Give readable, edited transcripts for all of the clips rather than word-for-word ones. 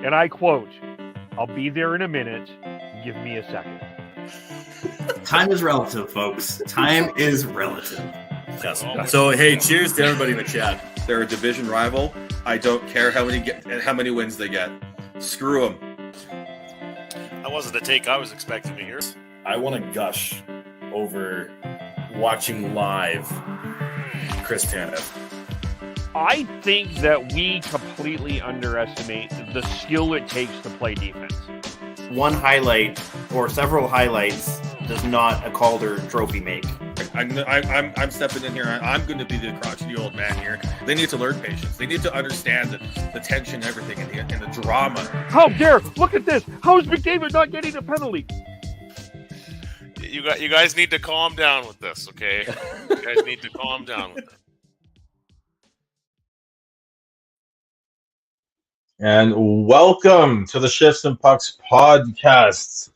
and I quote, "I'll be there in a minute. Give me a second." Time is relative, folks. Time is relative. Yes. So, hey, cheers to everybody in the chat. They're a division rival. I don't care how many wins they get. Screw them. That wasn't the take I was expecting to hear. I want to gush over watching live Chris Tanev. I think that we completely underestimate the skill it takes to play defense. One highlight or several highlights does not a Calder trophy make. I'm stepping in here. I'm going to be the crotchety old man here. They need to learn patience. They need to understand the tension, everything, and the drama. How dare! Look at this. How is McDavid not getting a penalty? You guys need to calm down with this, okay? You guys need to calm down with it. And welcome to the Shifts and Pucks podcast.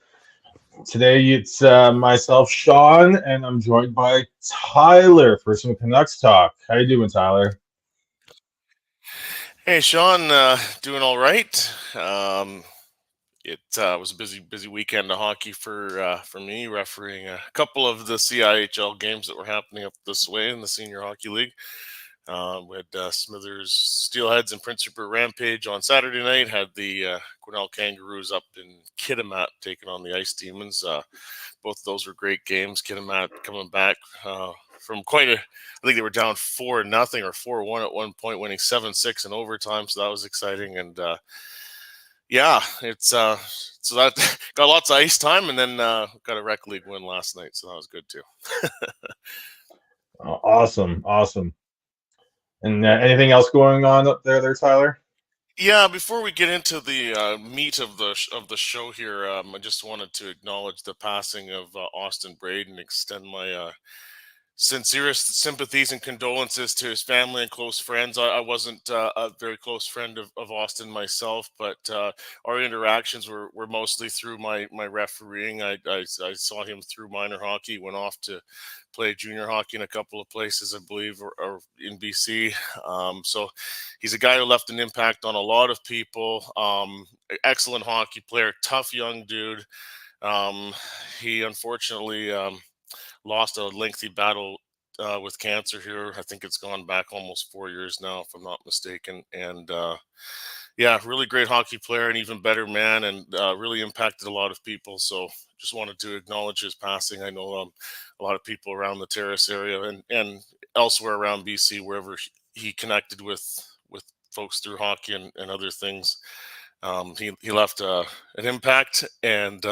Today it's myself, Sean, and I'm joined by Tyler for some Canucks talk. How you doing, Tyler? Hey, Sean, doing all right. It was a busy weekend of hockey for me, refereeing a couple of the CIHL games that were happening up this way in the Senior Hockey League. We had Smithers Steelheads and Prince Rupert Rampage on Saturday night. Had the Grinnell Kangaroos up in Kitimat taking on the Ice Demons. Both of those were great games. Kitimat coming back from I think they were down 4-0 or 4-1 at one point, winning 7-6 in overtime. So that was exciting. And it's so that got lots of ice time, and then got a rec league win last night. So that was good too. Awesome. And anything else going on up there, Tyler? Yeah, before we get into the meat of the show here, I just wanted to acknowledge the passing of Austin Braden and extend my sincerest sympathies and condolences to his family and close friends. I wasn't a very close friend of Austin myself, but our interactions were mostly through my refereeing. I saw him through minor hockey, went off to play junior hockey in a couple of places, I believe, or in BC. So he's a guy who left an impact on a lot of people. Excellent hockey player, tough young dude. He unfortunately lost a lengthy battle with cancer here. I think it's gone back almost 4 years now, if I'm not mistaken. And really great hockey player, an even better man, and really impacted a lot of people. So just wanted to acknowledge his passing. I know a lot of people around the Terrace area and elsewhere around BC, wherever he connected with folks through hockey and other things. He left an impact, and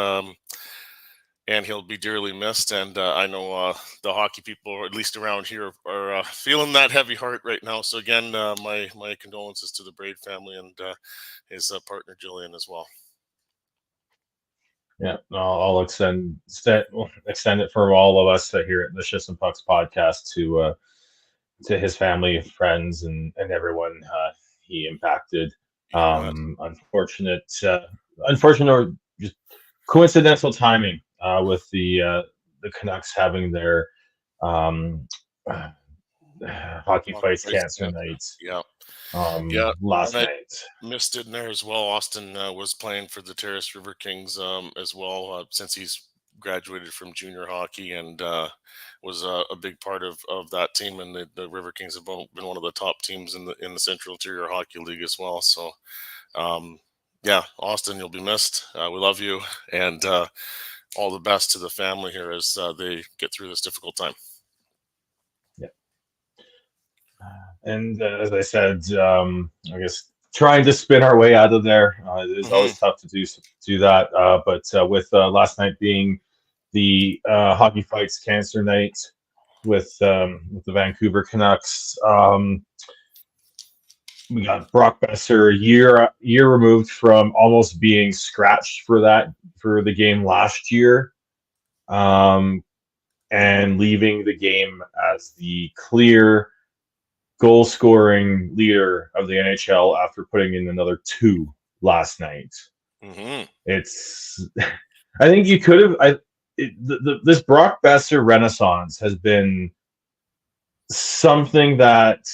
he'll be dearly missed. And I know the hockey people, or at least around here, are feeling that heavy heart right now. So again, my condolences to the Braid family and his partner Jillian as well. Yeah, I'll extend it for all of us here at the Shifts and Pucks podcast to his family, friends, and everyone he impacted. Unfortunate or just coincidental timing with the Canucks having their hockey fights cancer night. Last night. Missed it in there as well. Austin was playing for the Terrace River Kings as well, since he's graduated from junior hockey, and was a big part of that team. And the River Kings have been one of the top teams in the Central Interior Hockey League as well. So Austin, you'll be missed. We love you, and all the best to the family here as they get through this difficult time. And as I said, I guess trying to spin our way out of there is always tough to do that. But with last night being the hockey fights cancer night with the Vancouver Canucks, we got Brock Besser a year removed from almost being scratched for the game last year, and leaving the game as the clear goal-scoring leader of the NHL after putting in another 2 last night. It's, I think you could have. This Brock Besser renaissance has been something that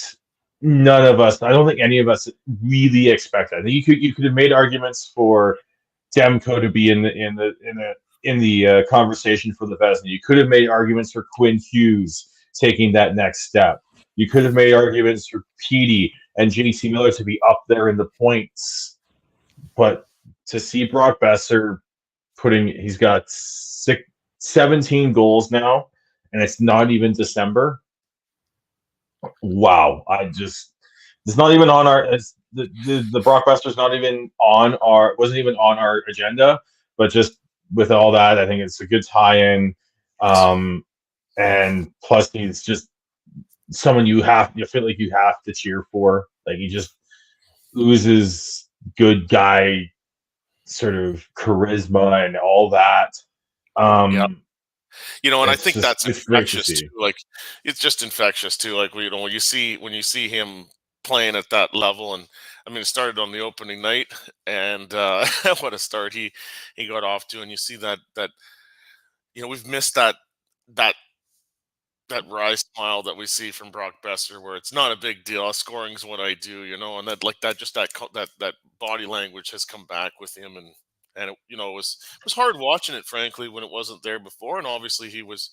none of us, I don't think any of us really expected. I think you could have made arguments for Demko to be in the conversation for the Vezina. You could have made arguments for Quinn Hughes taking that next step. You could have made arguments for Petey and JT Miller to be up there in the points. But to see Brock Besser he's got 17 goals now, and it's not even December. Wow. It's not even on our, the Brock Besser's not even wasn't even on our agenda, but just with all that, I think it's a good tie-in. And plus he's just someone you feel like you have to cheer for. Like, he just oozes good guy sort of charisma and all that. Yeah. And I think that's infectious to too. Like, it's just infectious too. Like, when you see him playing at that level, and I mean, it started on the opening night, and what a start he got off to, and you see that we've missed that wry smile that we see from Brock Besser, where it's not a big deal. Scoring is what I do, and that body language has come back with him, and it was hard watching it, frankly, when it wasn't there before, and obviously he was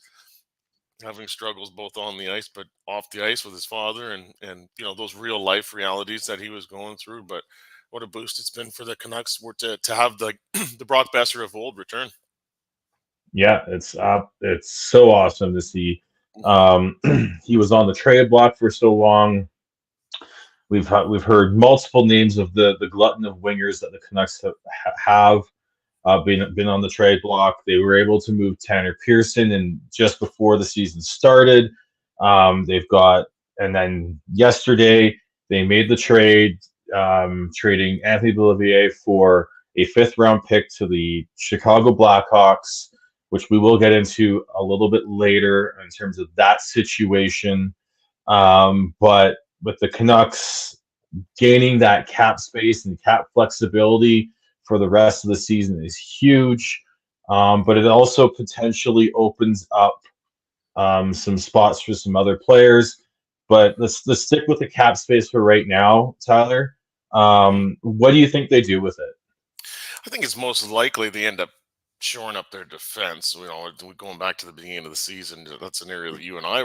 having struggles both on the ice but off the ice with his father, and those real life realities that he was going through. But what a boost it's been for the Canucks to have the the Brock Besser of old return. Yeah, it's so awesome to see. He was on the trade block for so long. We've heard multiple names of the glutton of wingers that the Canucks have been on the trade block. They were able to move Tanner Pearson, and just before the season started, and then yesterday they made the trade, trading Anthony Beauvillier for a 5th round pick to the Chicago Blackhawks, which we will get into a little bit later in terms of that situation. But with the Canucks gaining that cap space and cap flexibility for the rest of the season is huge. But it also potentially opens up some spots for some other players. But let's stick with the cap space for right now, Tyler. What do you think they do with it? I think it's most likely they end up shoring up their defense. Going back to the beginning of the season, that's an area that you and I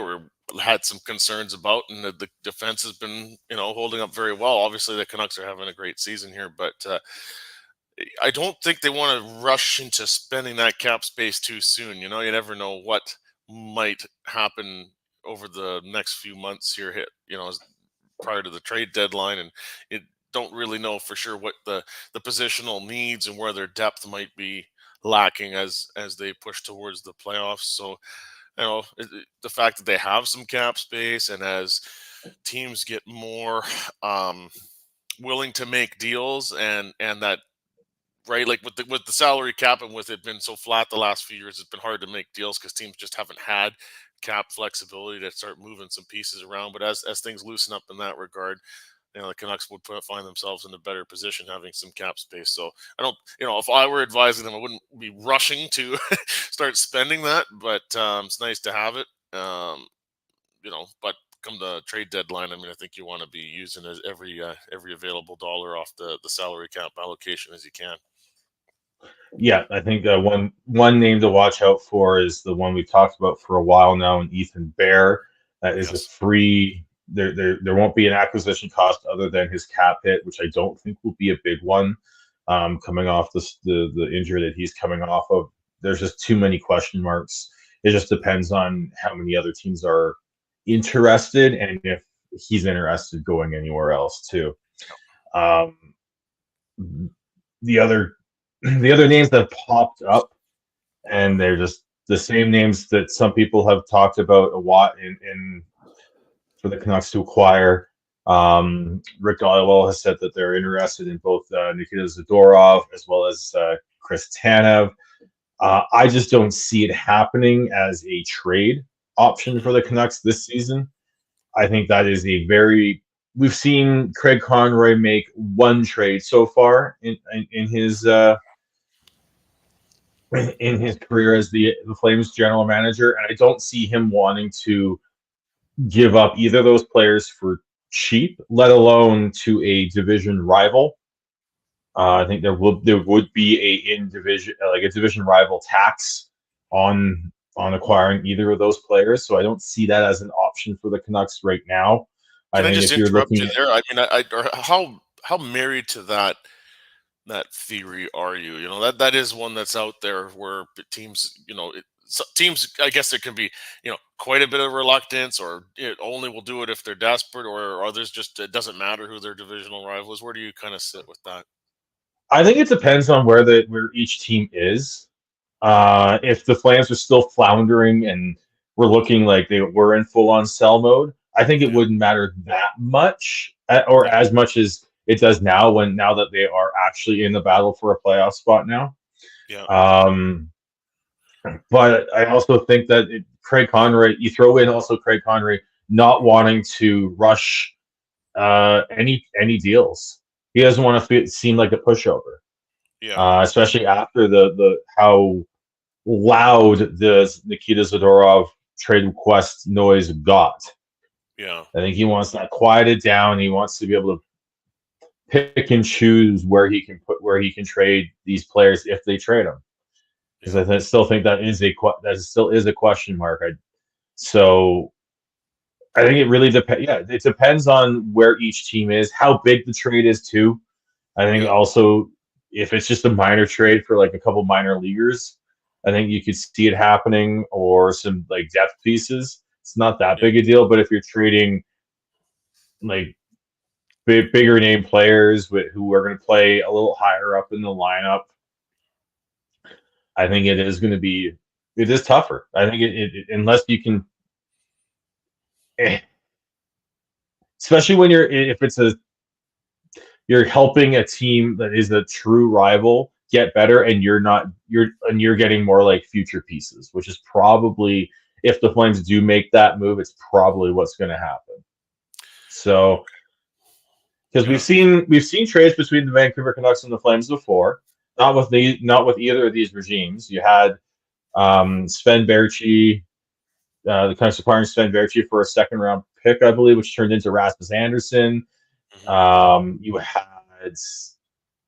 had some concerns about, and the defense has been holding up very well. Obviously, the Canucks are having a great season here, but I don't think they want to rush into spending that cap space too soon. You never know what might happen over the next few months here. Prior to the trade deadline, and it don't really know for sure what the positional needs and where their depth might be lacking as they push towards the playoffs. So, the fact that they have some cap space, and as teams get more willing to make deals, and that, right, like with the salary cap, and with it been so flat the last few years, it's been hard to make deals because teams just haven't had cap flexibility to start moving some pieces around. But as things loosen up in that regard, the Canucks would find themselves in a better position having some cap space. So I don't, if I were advising them, I wouldn't be rushing to start spending that. But it's nice to have it. But come the trade deadline, I think you want to be using every available dollar off the salary cap allocation as you can. Yeah, I think one name to watch out for is the one we've talked about for a while now, and Ethan Bear. That is a free. There won't be an acquisition cost other than his cap hit, which I don't think will be a big one. Coming off the injury that he's coming off of, there's just too many question marks. It just depends on how many other teams are interested, and if he's interested going anywhere else too. The other names that have popped up, and they're just the same names that some people have talked about a lot in for the Canucks to acquire. Rick Dollywell has said that they're interested in both Nikita Zadorov as well as Chris Tanev. I just don't see it happening as a trade option for the Canucks this season. I think that is we've seen Craig Conroy make one trade so far in his career as the Flames general manager, and I don't see him wanting to give up either of those players for cheap, let alone to a division rival. I think there would be a division rival tax on acquiring either of those players. So I don't see that as an option for the Canucks right now. I Can I think just if you're interrupt looking you at, there? I mean, or how married to that theory are you? You know, that is one that's out there where teams, teams, I guess there can be, quite a bit of reluctance, or it only will do it if they're desperate, or others just, it doesn't matter who their divisional rival is. Where do you kind of sit with that? I think it depends on where each team is. If the Flames are still floundering and we're looking like they were in full on sell mode, I think it Yeah, wouldn't matter that much, or yeah, as much as it does now that they are actually in the battle for a playoff spot now. yeah, Um, but I also think that Craig Conroy, you throw in also Craig Conroy not wanting to rush any deals. He doesn't want to seem like a pushover, yeah, especially after the how loud the Nikita Zadorov trade request noise got. yeah, I think he wants that quieted down. He wants to be able to pick and choose where he can trade these players if they trade them. Because yeah, still think that still is a question mark. So I think it really depends. Yeah, it depends on where each team is, how big the trade is too. I think yeah, also if it's just a minor trade for like a couple minor leaguers, I think you could see it happening, or some like depth pieces. It's not that yeah, big a deal, but if you're trading like bigger name players who are going to play a little higher up in the lineup, I think it is tougher. I think unless you can, especially when you're helping a team that is a true rival get better, and you're getting more like future pieces, which is probably, if the Flames do make that move, it's probably what's going to happen. So because yeah, we've seen trades between the Vancouver Canucks and the Flames before, not with either of these regimes. You had Sven Baertschi, the Canucks acquiring Sven Baertschi for a second round pick, I believe, which turned into Rasmus Anderson. mhm, You had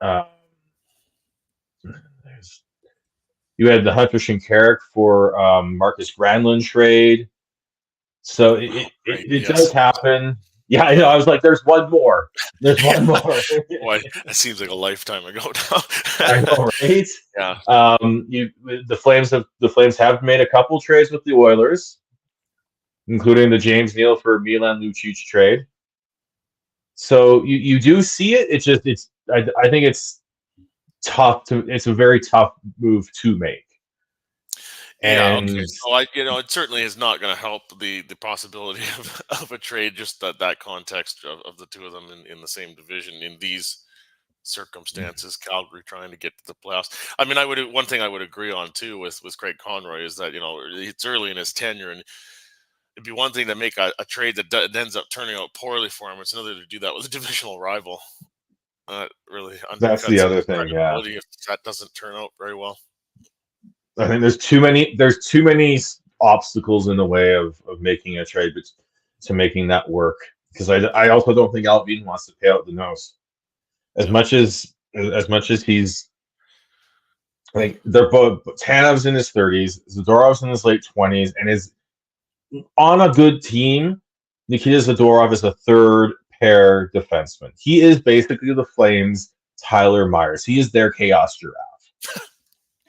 um, you had the Hunter Shinkaruk for Marcus Granlund trade. So right, it does yes. happen. Yeah, I know. I was like, there's one more. There's one more. Boy, that seems like a lifetime ago now. I know, right? Yeah, The Flames have made a couple trades with the Oilers, including the James Neal for Milan Lucic trade. So you do see it. I think it's it's a very tough move to make. yeah, okay. And So it certainly is not going to help the possibility of a trade. Just that context of the two of them in the same division in these circumstances. Calgary trying to get to the playoffs. I mean, one thing I would agree on too with Craig Conroy is that it's early in his tenure, and it'd be one thing to make a trade that ends up turning out poorly for him. It's another to do that with a divisional rival. Really that's the undercuts other his thing. Yeah, credibility if that doesn't turn out very well. I think there's too many obstacles in the way of making a trade, but to making that work. Because I also don't think Alvin wants to pay out the nose as Yeah, much as he's. I think they're both. Tanev's in his 30s, Zadorov's in his late 20s, and is on a good team. Nikita Zadorov is a third pair defenseman. He is basically the Flames' Tyler Myers. He is their chaos giraffe.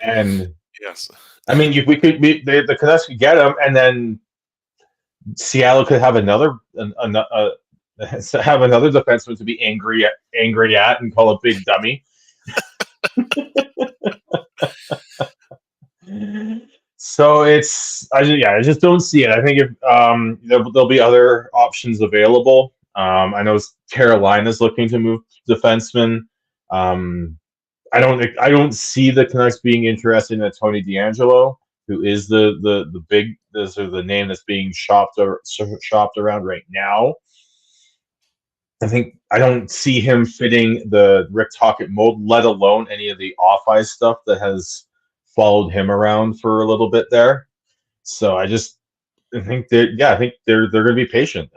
And yes, I mean, if the Canucks could get him, and then Seattle could have another defenseman to be angry at and call a big dummy. So I just don't see it. I think if there'll be other options available. I know Carolina's looking to move defensemen. I don't see the Canucks being interested in a Tony DeAngelo, who is the name that's being shopped around right now. I don't see him fitting the Rick Tocchet mold, let alone any of the off ice stuff that has followed him around for a little bit there. So I think they're going to be patient.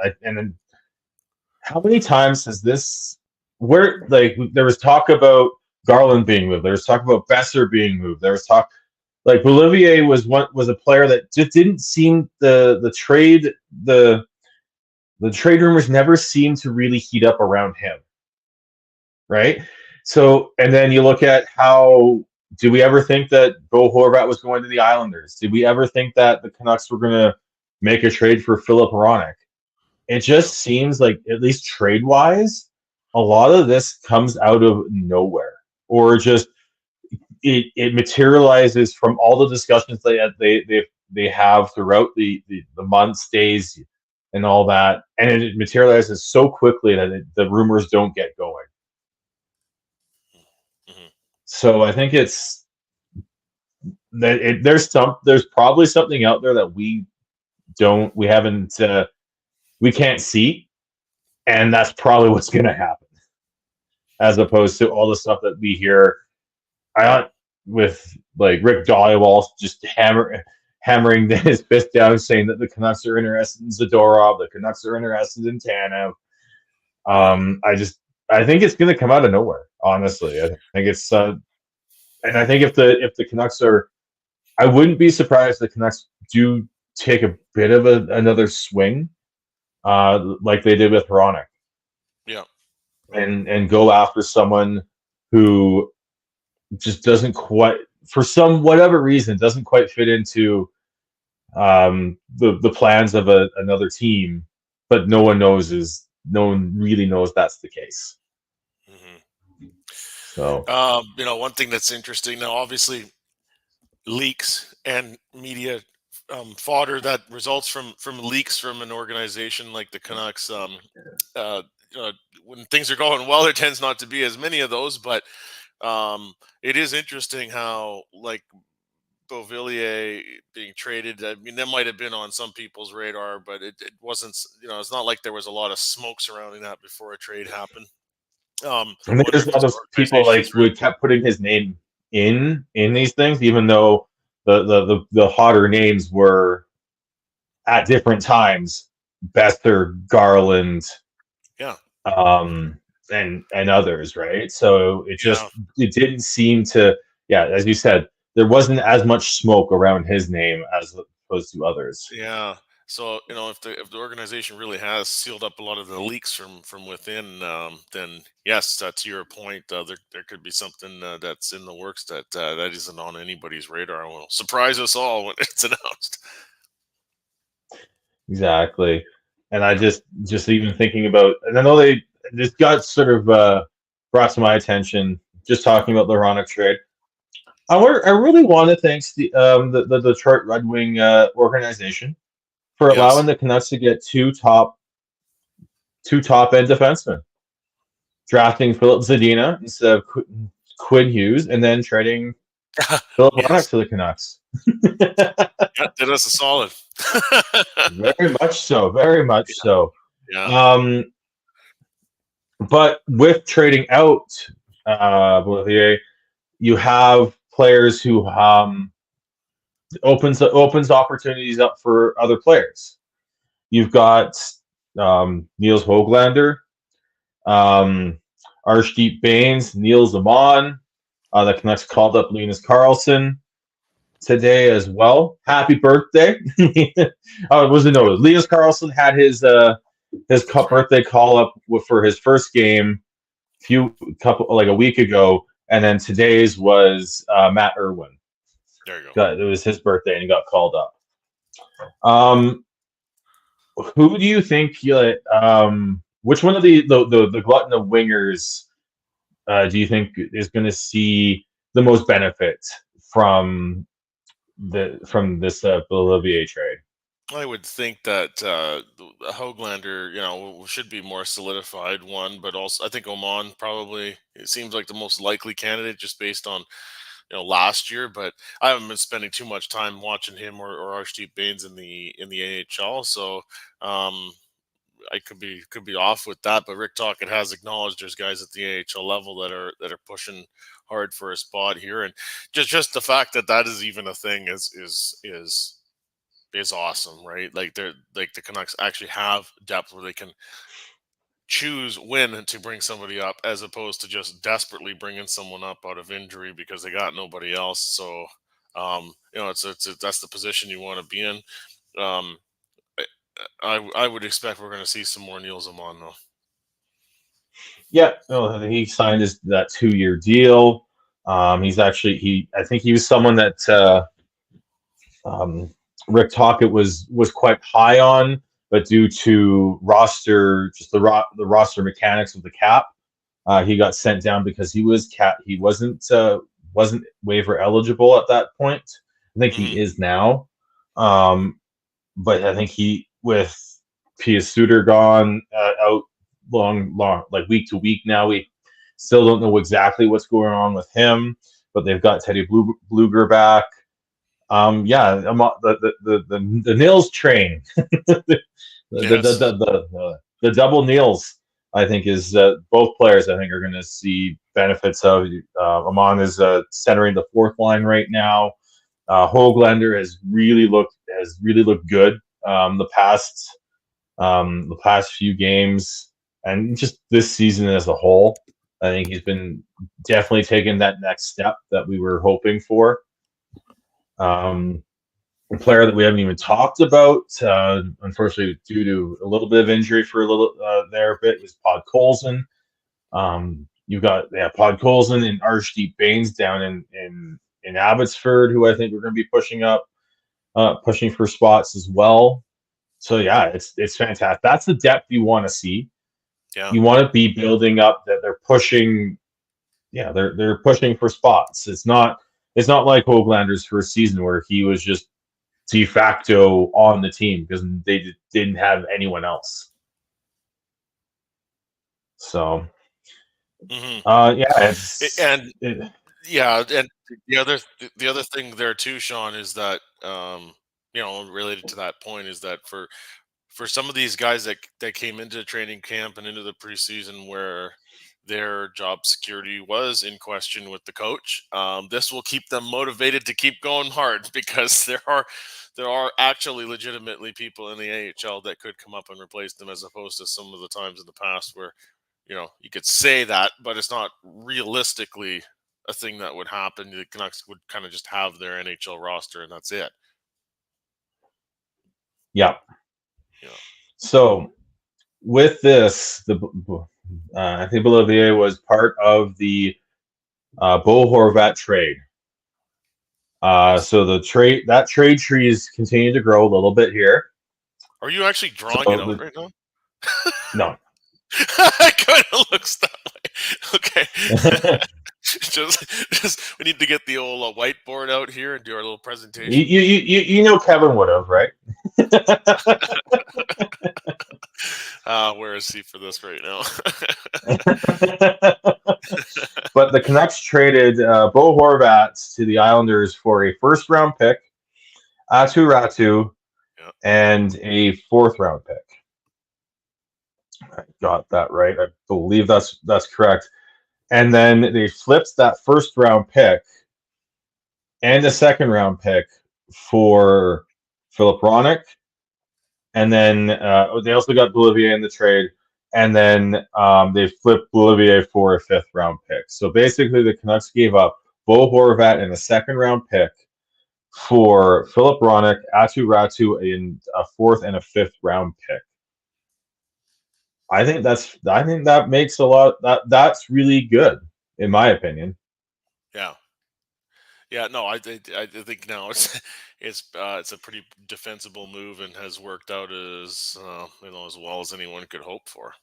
how many times has this where like there was talk about Garland being moved, there was talk about Besser being moved, there was talk like Beauvillier was a player that just didn't seem the trade rumors never seemed to really heat up around him, right? So, and then you look at how did we ever think that Bo Horvat was going to the Islanders? Did we ever think that the Canucks were going to make a trade for Philip Hronek? It just seems like, at least trade wise, a lot of this comes out of nowhere, or just it materializes from all the discussions they have throughout the months, days, and all that, and it materializes so quickly that the rumors don't get going. Mhm. So I think it's that there's probably something out there that we can't see, and that's probably what's going to happen, as opposed to all the stuff that we hear. With like Rick Dollywall just hammering his fist down, saying that the Canucks are interested in Zadorov, the Canucks are interested in Tanev. I think it's going to come out of nowhere. Honestly, I think it's and I think if the Canucks are, I wouldn't be surprised if the Canucks do take a bit of another swing, like they did with Hronek. Yeah. And go after someone who just doesn't quite, for some whatever reason, doesn't quite fit into the plans of another team, but no one really knows that's the case. Mm-hmm. So One thing that's interesting now, obviously, leaks and media fodder that results from leaks from an organization like the Canucks. Uh, when things are going well, there tends not to be as many of those, but it is interesting how, like, Beauvillier being traded. I mean, that might have been on some people's radar, but it wasn't. It's not like there was a lot of smoke surrounding that before a trade happened. I think Wonder there's if a lot just of people like organizations would kept putting his name in these things, even though the hotter names were at different times Besser, Garland, yeah, and others, right? So yeah. it didn't seem to, yeah, as you said, there wasn't as much smoke around his name as opposed to others. Yeah. So if the organization really has sealed up a lot of the leaks from within, then yes, to your point, there could be something that's in the works that isn't on anybody's radar and will surprise us all when it's announced. Exactly. And I just even thinking about, and I know they this got sort of brought to my attention just talking about the Ronick trade. I really want to thank the Detroit Red Wing organization for allowing Yes. the Canucks to get two top end defensemen, drafting Philip Zadina instead of Quinn Hughes, and then trading Philip Ronick Yes. to the Canucks. That did us a solid. Very much so. Very much so. Yeah. Um, but with trading out Beauvillier, you have players who opens opportunities up for other players. You've got Niels Höglander, Arshdeep Bains, Niels Amon. The Canucks called up Linus Karlsson today as well. Happy birthday! Oh, it wasn't no. Linus Karlsson had his birthday call up for his first game a week ago, and then today's was Matt Irwin. There you go. It was his birthday, and he got called up. Who do you think? Which one of the glutton of wingers do you think is going to see the most benefit from this Beauvillier trade? I would think that Höglander, should be more solidified one, but also I think Oman probably it seems like the most likely candidate just based on last year. But I haven't been spending too much time watching him or Arshdeep Bains in the AHL, so I could be off with that. But Rick Tocchet has acknowledged there's guys at the AHL level that are pushing hard for a spot here, and just the fact that is even a thing is awesome, right? Like the Canucks actually have depth where they can choose when to bring somebody up as opposed to just desperately bringing someone up out of injury because they got nobody else. So, that's the position you want to be in. Um, I would expect we're going to see some more Niels Amon though. Yeah, no, he signed that 2-year deal. He's actually I think he was someone that Rick Tocchet was quite high on, but due to the roster mechanics of the cap, he got sent down because he wasn't waiver eligible at that point. I think he is now, but I think with Pius Suter gone out long like week to week now, we still don't know exactly what's going on with him. But they've got Teddy Bluger back. The Nils train, the double Nils, I think is both players. I think are going to see benefits of. Amon is centering the fourth line right now. Höglander has really looked good the past few games and just this season as a whole. I think he's been definitely taking that next step that we were hoping for. A player that we haven't even talked about, unfortunately, due to a little bit of injury for a little is Podkolzin. You've got Podkolzin and Arshdeep Bains down in Abbotsford, who I think we're going to be pushing for spots as well. So yeah, it's fantastic. That's the depth you want to see. Yeah. You want to be building up that they're pushing. Yeah, they're pushing for spots. It's not like Höglander's first season where he was just de facto on the team because they didn't have anyone else. So, and the other thing there too, Sean, is that related to that point is that for some of these guys that came into training camp and into the preseason where their job security was in question with the coach, this will keep them motivated to keep going hard because there are actually legitimately people in the AHL that could come up and replace them, as opposed to some of the times in the past where you could say that, but it's not realistically a thing that would happen. The Canucks would kind of just have their NHL roster and that's it. Yeah. So with this, I think Beauvillier was part of the Bo Horvat trade. So that trade tree is continuing to grow a little bit here. Are you actually drawing it out right now? No. It kind of looks that way. Okay. just we need to get the old whiteboard out here and do our little presentation. You know Kevin would have, right? Where is he for this right now? But the Canucks traded Bo Horvat to the Islanders for a first-round pick, Aatu Räty, and a fourth-round pick. I got that right. I believe that's correct. And then they flipped that first-round pick and a second-round pick for Philip Hronek. And then they also got Beauvillier in the trade. And then they flipped Beauvillier for a fifth-round pick. So basically, the Canucks gave up Bo Horvat and a second-round pick for Philip Hronek, Aatu Räty, and a fourth and a fifth-round pick. I think that makes a lot. That's really good, in my opinion. Yeah. No, I think now it's a pretty defensible move and has worked out as as well as anyone could hope for.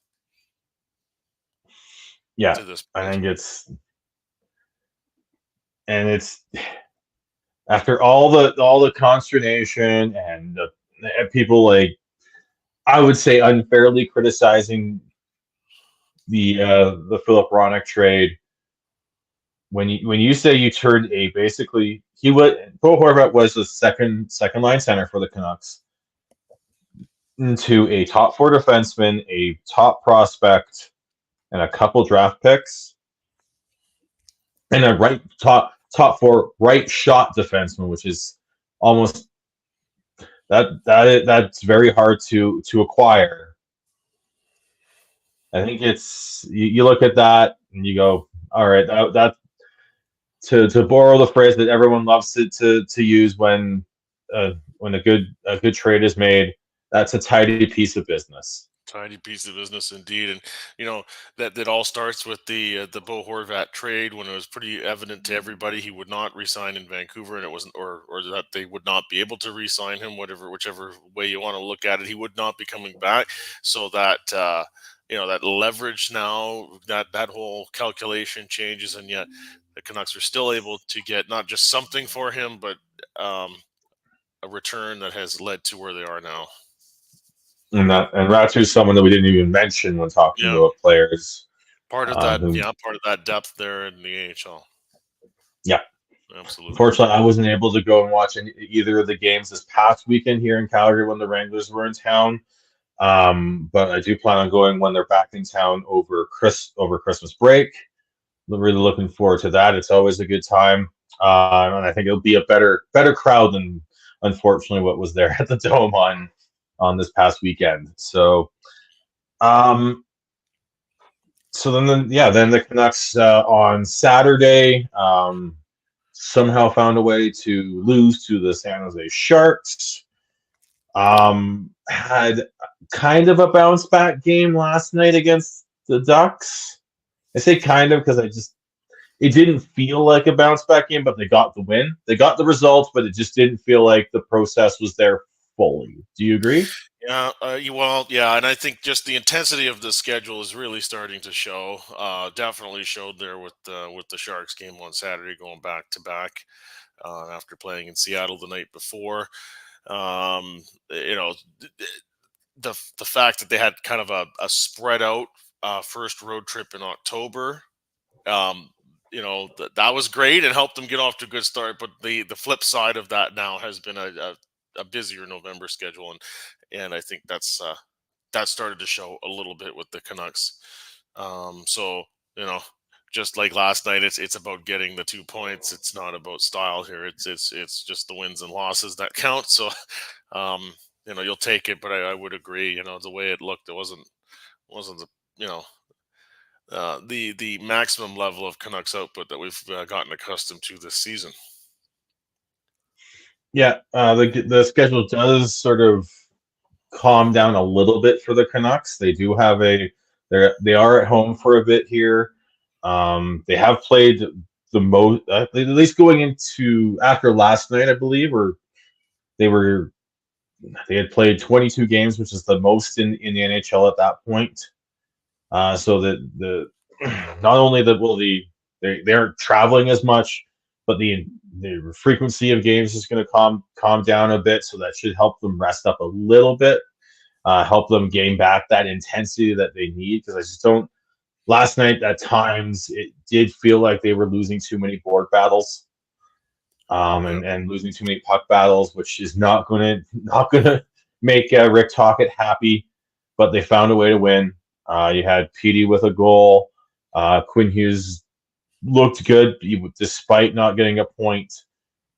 Yeah, I think it's after all the consternation and people I would say unfairly criticizing the Philip Hronek trade. When you say you turned Bo Horvat was the second line center for the Canucks into a top four defenseman, a top prospect, and a couple draft picks, and a top four right shot defenseman, which is almost that's very hard to acquire. I think it's you look at that and you go, all right, that to borrow the phrase that everyone loves to use when a good trade is made, that's a tidy piece of business. Tiny piece of business indeed, and that all starts with the Bo Horvat trade when it was pretty evident to everybody he would not resign in Vancouver, and it wasn't, or that they would not be able to re-sign him, whichever way you want to look at it, he would not be coming back. So that that leverage now, that whole calculation changes, and yet the Canucks are still able to get not just something for him, but a return that has led to where they are now. And Ratu is someone that we didn't even mention when talking about players. Part of that depth there in the AHL. Yeah, absolutely. Unfortunately, I wasn't able to go and watch either of the games this past weekend here in Calgary when the Wranglers were in town. But I do plan on going when they're back in town over Christmas break. Really looking forward to that. It's always a good time, and I think it'll be a better crowd than unfortunately what was there at the Dome on this past weekend. So, then the Canucks on Saturday somehow found a way to lose to the San Jose Sharks. Had kind of a bounce back game last night against the Ducks. I say kind of because it didn't feel like a bounce back game, but they got the win. They got the results, but it just didn't feel like the process was there fully. Do you agree? Yeah, and I think just the intensity of the schedule is really starting to show. Definitely showed there with the Sharks game on Saturday, going back to back after playing in Seattle the night before. The fact that they had kind of a spread out first road trip in October. That was great and helped them get off to a good start. But the flip side of that now has been a busier November schedule, and I think that started to show a little bit with the Canucks. Just like last night, it's about getting the 2 points. It's not about style here. It's just the wins and losses that count. So, you'll take it. But I would agree. The way it looked, it wasn't the maximum level of Canucks output that we've gotten accustomed to this season. Yeah, the schedule does sort of calm down a little bit for the Canucks. They do have they are at home for a bit here. They have played the most, at least going into after last night, I believe, or they had played 22 games, which is the most in the NHL at that point. So that not only that they aren't traveling as much, but the frequency of games is going to calm down a bit. So that should help them rest up a little bit, help them gain back that intensity that they need. Because I just don't. Last night, at times, it did feel like they were losing too many board battles, and losing too many puck battles, which is not going to make Rick Tocchet happy. But they found a way to win. You had Petey with a goal. Quinn Hughes looked good despite not getting a point.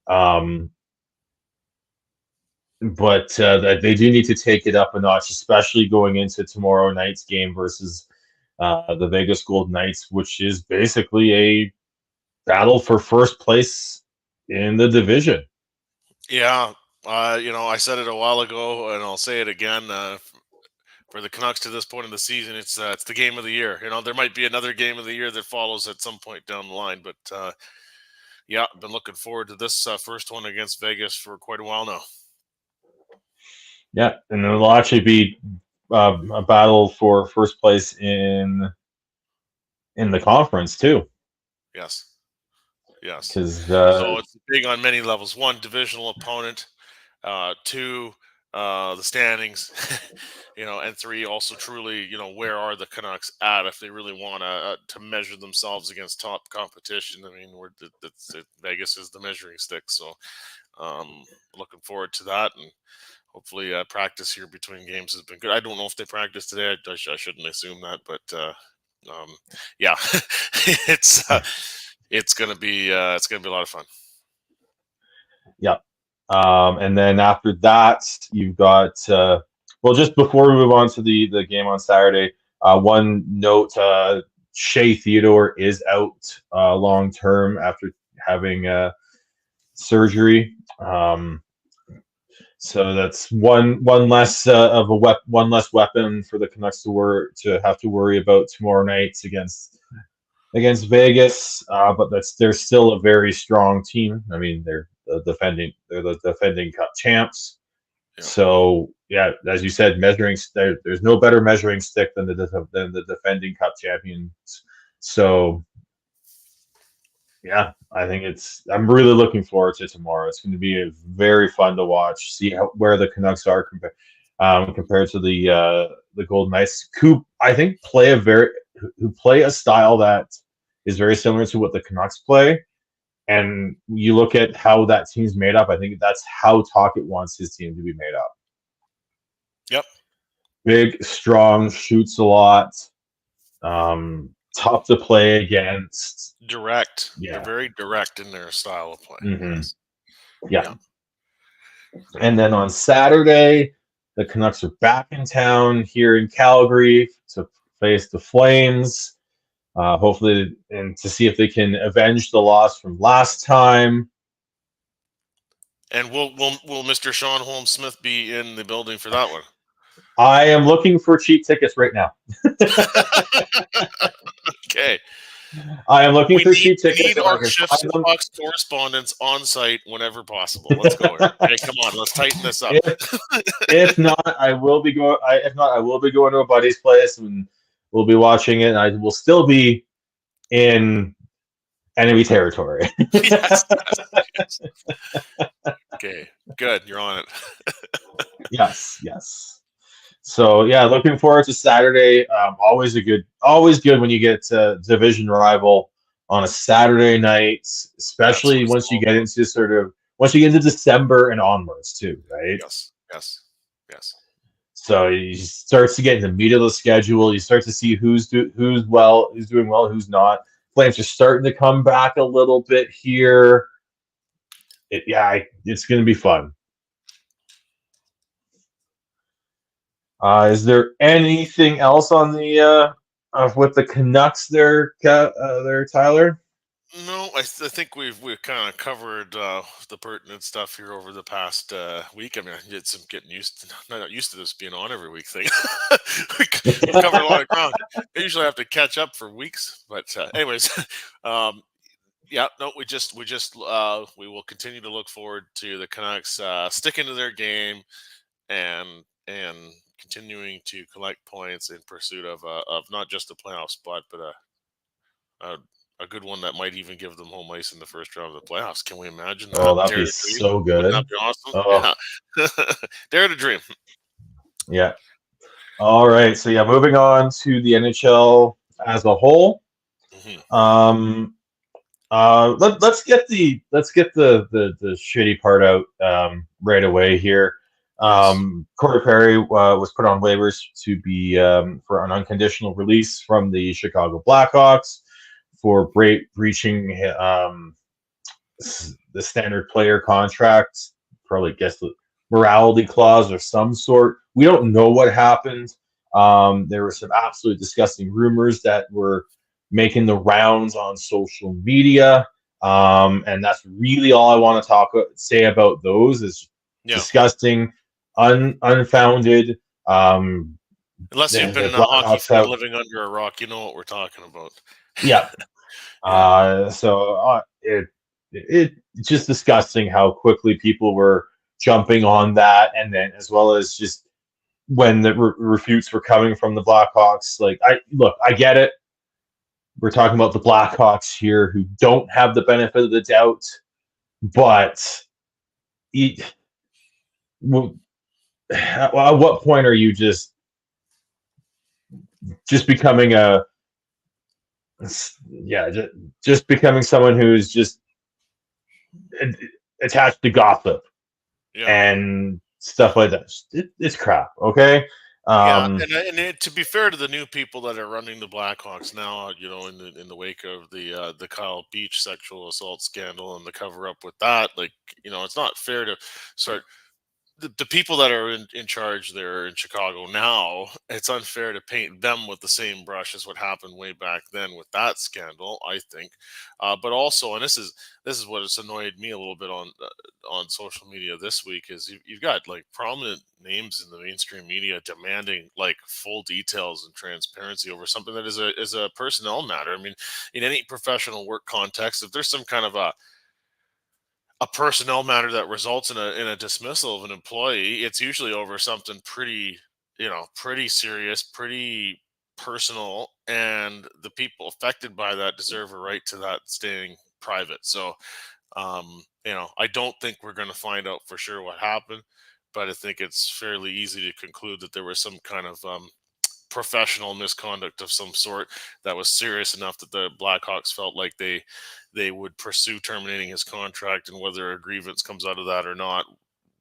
But they do need to take it up a notch, especially going into tomorrow night's game versus the Vegas Golden Knights, which is basically a battle for first place in the division. Yeah, I said it a while ago, and I'll say it again. For the Canucks to this point in the season, it's the game of the year. There might be another game of the year that follows at some point down the line, but I've been looking forward to this first one against Vegas for quite a while now. Yeah, and it'll actually be a battle for first place in the conference too. Yes. Because so it's big on many levels. One, divisional opponent. Two, the standings. And three, also truly, where are the Canucks at if they really want to measure themselves against top competition? I mean, Vegas is the measuring stick. So, looking forward to that, and hopefully, practice here between games has been good. I don't know if they practiced today. I shouldn't assume that, but it's gonna be a lot of fun. Yeah. And then after that, you've got just before we move on to the game on Saturday, One note: Shea Theodore is out long term after having surgery. So that's one less of a one less weapon for the Canucks to have to worry about tomorrow night against Vegas. But they're still a very strong team. I mean, they're the defending Cup champs. Yeah. So yeah, as you said, there's no better measuring stick than the defending Cup champions. So yeah, I think I'm really looking forward to tomorrow. It's going to be very fun to watch. See where the Canucks are compared to the Golden Knights, who I think play a style that is very similar to what the Canucks play. And you look at how that team's made up. I think that's how Tocchet wants his team to be made up. Yep. Big, strong, shoots a lot. Tough to play against. Direct. Yeah. They're very direct in their style of play. Mm-hmm. Yes. Yeah. And then on Saturday, the Canucks are back in town here in Calgary to face the Flames. Hopefully, and to see if they can avenge the loss from last time. And will Mr. Sean Holmes Smith be in the building for that one? I am looking for cheap tickets right now. Okay. I am looking for cheap tickets. We need our Shifts Box correspondents on site whenever possible. Let's go. Hey, come on, let's tighten this up. If not, I will be going. If not, I will be going to a buddy's place and we'll be watching it. And I will still be in enemy territory. Yes. Okay, good. You're on it. Yes. So yeah, looking forward to Saturday. Always good when you get a division rival on a Saturday night, especially once you get into December and onwards too, right? Yes. So you start to get in the meat of the schedule. You start to see who's doing well, who's not. Flames are starting to come back a little bit here. It's going to be fun. Is there anything else on the with the Canucks there, Tyler? No, I think we've kind of covered the pertinent stuff here over the past week. I mean, I'm getting not used to this being on every week thing. We've covered a lot of ground. I usually have to catch up for weeks, but anyways, we will continue to look forward to the Canucks sticking to their game and continuing to collect points in pursuit of not just a playoff spot, but a good one that might even give them home ice in the first round of the playoffs. Can we imagine that? Oh, that'd be so good. Wouldn't that be awesome? Oh. Yeah. Dare to dream. Yeah. All right. So yeah, moving on to the NHL as a whole. Mm-hmm. Let's get the shitty part out right away here. Corey Perry was put on waivers to be for an unconditional release from the Chicago Blackhawks for breaching the standard player contract. Probably guess the morality clause of some sort. We don't know what happened. There were some absolutely disgusting rumors that were making the rounds on social media. And that's really all I want to say about those is disgusting, unfounded. Unless you've been in a hockey fan living under a rock, you know what we're talking about. Yeah. So it's just disgusting how quickly people were jumping on that, and then as well as just when the refutes were coming from the Blackhawks. Like, I get it. We're talking about the Blackhawks here, who don't have the benefit of the doubt, but at what point are you just becoming just becoming someone who's just attached to gossip and stuff like that? It's crap. Okay. And to be fair to the new people that are running the Blackhawks now, in the wake of the Kyle Beach sexual assault scandal and the cover up with that, it's not fair to start. the people that are in charge there in Chicago now, it's unfair to paint them with the same brush as what happened way back then with that scandal, I think. But also, and this is what has annoyed me a little bit on social media this week, is you've got like prominent names in the mainstream media demanding like full details and transparency over something that is a personnel matter. I mean, in any professional work context, if there's some kind of a personnel matter that results in a dismissal of an employee, it's usually over something pretty, pretty serious, pretty personal, and the people affected by that deserve a right to that staying private. So, I don't think we're going to find out for sure what happened, but I think it's fairly easy to conclude that there was some kind of professional misconduct of some sort that was serious enough that the Blackhawks felt like they would pursue terminating his contract, and whether a grievance comes out of that or not,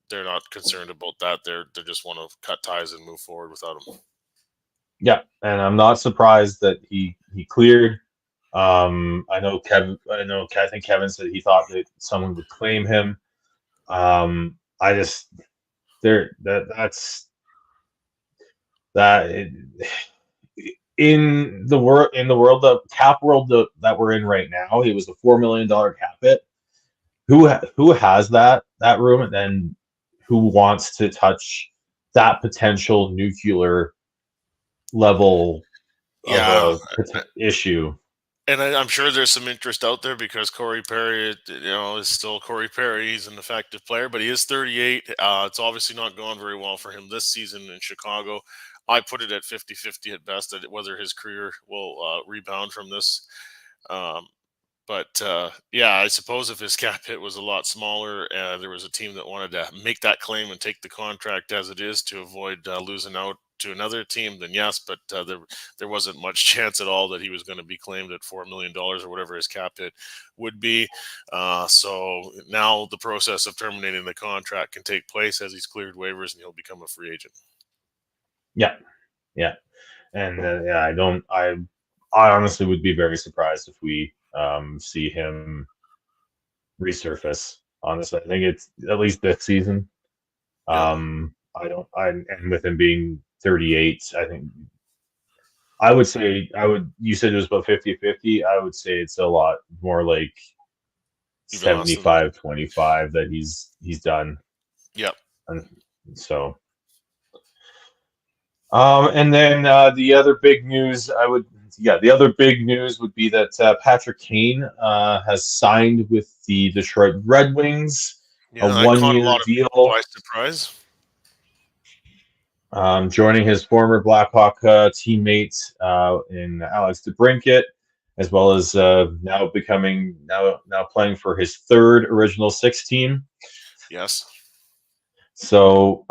they're not concerned about that. They just want to cut ties and move forward without him. Yeah, and I'm not surprised that he cleared. I know Kevin. I think Kevin said he thought that someone would claim him. I just that's that in the world the cap world that we're in right now. It was a $4 million cap hit. Who has that room, and then who wants to touch that potential nuclear level Yeah, of a issue? and I'm sure there's some interest out there because Corey Perry, is still Corey Perry. He's an effective player, but he is 38. It's obviously not gone very well for him this season in Chicago. I put it at 50-50 at best, at whether his career will rebound from this. Um, But yeah, I suppose if his cap hit was a lot smaller, there was a team that wanted to make that claim and take the contract as it is to avoid losing out to another team, then yes. But there wasn't much chance at all that he was going to be claimed at $4 million or whatever his cap hit would be. So now the process of terminating the contract can take place as he's cleared waivers and he'll become a free agent. Yeah, yeah, and yeah, I honestly would be very surprised if we see him resurface. Honestly, I think it's at least this season. I don't. And with him being 38, I think I would say You said it was about 50-50. I would say it's a lot more like Even less than that. 75-25 that he's done. Yep. And so, and then the other big news would be that Patrick Kane has signed with the Detroit Red Wings, Yeah, a that caught a 1-year lot of deal, people by surprise. joining his former Blackhawk teammate in Alex DeBrincat, as well as now playing for his third Original Six team. Yes. So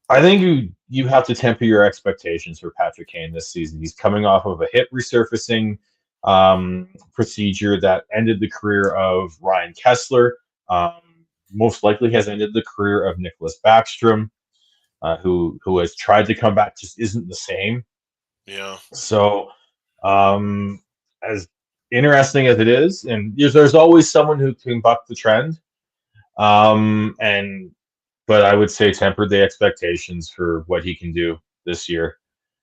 I think you have to temper your expectations for Patrick Kane this season. He's coming off of a hip resurfacing procedure that ended the career of Ryan Kessler. Most likely has ended the career of Nicholas Backstrom, who has tried to come back, just isn't the same. Yeah. So, as interesting as it is, and there's always someone who can buck the trend. But I would say temper the expectations for what he can do this year,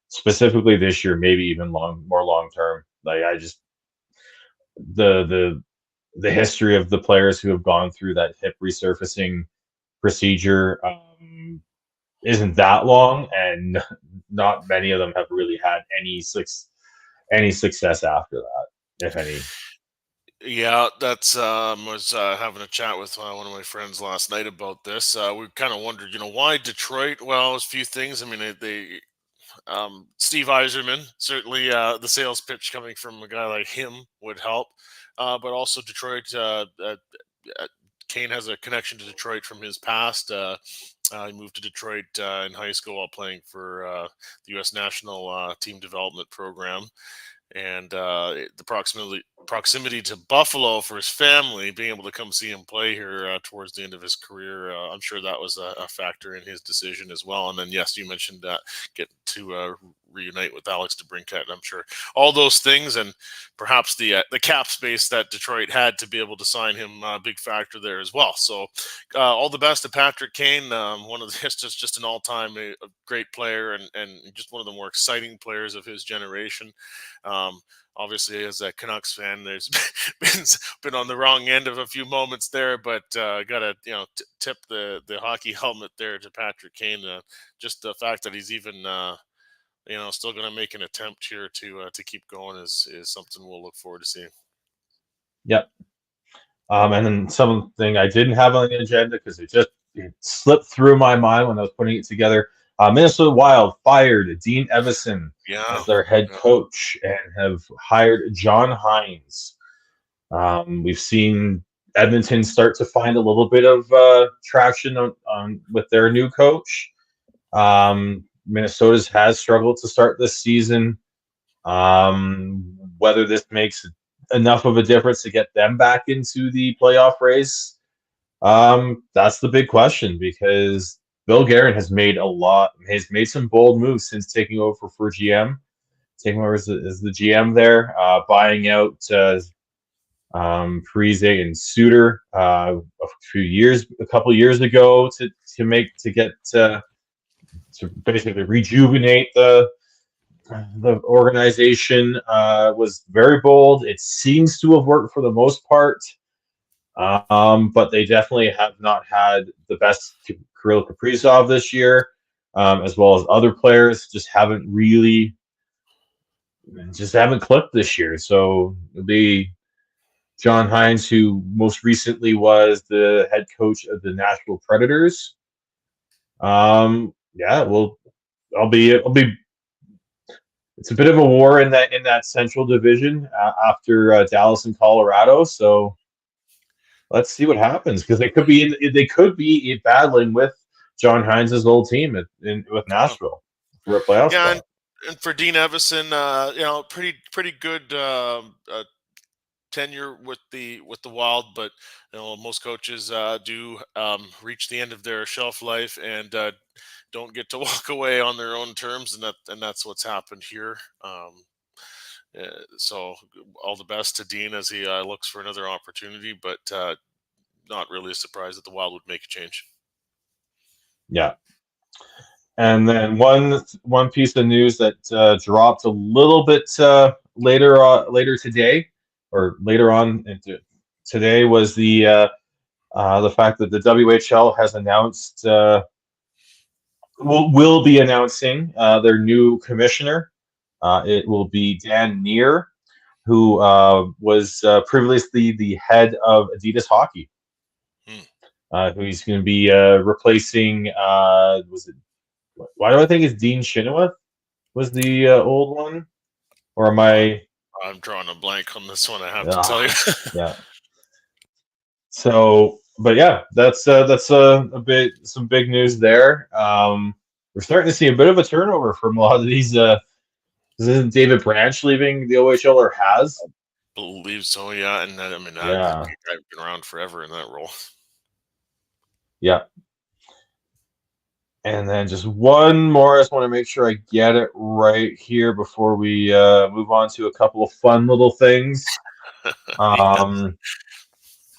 specifically this year, maybe even more long term. Like the history of the players who have gone through that hip resurfacing procedure isn't that long, and not many of them have really had any success after that, if any. Yeah, that's was having a chat with one of my friends last night about this. We kind of wondered, why Detroit? Well, there's a few things. I mean, they Steve Eiserman, certainly the sales pitch coming from a guy like him would help, but also Detroit. Kane has a connection to Detroit from his past. He moved to Detroit in high school while playing for the U.S. national team development program. And the proximity to Buffalo for his family, being able to come see him play here towards the end of his career, I'm sure that was a factor in his decision as well. And then, yes, you mentioned get to reunite with Alex DeBrincat. I'm sure all those things, and perhaps the cap space that Detroit had to be able to sign him, a big factor there as well. So all the best to Patrick Kane, one of the, just an all-time a great player, and just one of the more exciting players of his generation. Obviously, as a Canucks fan, there's been on the wrong end of a few moments there, but gotta tip the hockey helmet there to Patrick Kane. Just the fact that he's even still going to make an attempt here to keep going is something we'll look forward to seeing. Yep. And then something I didn't have on the agenda because it slipped through my mind when I was putting it together. Minnesota Wild fired Dean Evison as their head coach and have hired John Hines. We've seen Edmonton start to find a little bit of traction on with their new coach. Minnesota's has struggled to start this season. Whether this makes enough of a difference to get them back into the playoff race, that's the big question, because Bill Guerin has made some bold moves since taking over for GM, taking over as the GM there, buying out Parise and Suter a couple years ago to basically rejuvenate the organization. Was very bold. It seems to have worked for the most part. But they definitely have not had the best Kirill Kaprizov this year, as well as other players just haven't clicked this year. So it'll be John Hines, who most recently was the head coach of the Nashville Predators. It's a bit of a war in that Central Division after Dallas and Colorado. So let's see what happens, because they could be battling with John Hines' old team with Nashville for a playoff spot. And for Dean Evison, pretty good tenure with the Wild, but most coaches do reach the end of their shelf life and don't get to walk away on their own terms, and that's what's happened here. So all the best to Dean as he looks for another opportunity, but not really a surprise that the Wild would make a change. Yeah. And then one piece of news that dropped a little bit later today, or later on today, was the fact that the WHL has announced will be announcing their new commissioner. It will be Dan Neer, who was previously the head of Adidas Hockey. Who he's going to be replacing. Why do I think it's Dean Chenoweth was the old one? Or am I? I'm drawing a blank on this one, I have to tell you. Yeah. So, but yeah, that's some big news there. We're starting to see a bit of a turnover from a lot of these. Isn't David Branch leaving the OHL, or has? I believe so, yeah. And I've been around forever in that role. Yeah. And then just one more. I just want to make sure I get it right here before we move on to a couple of fun little things.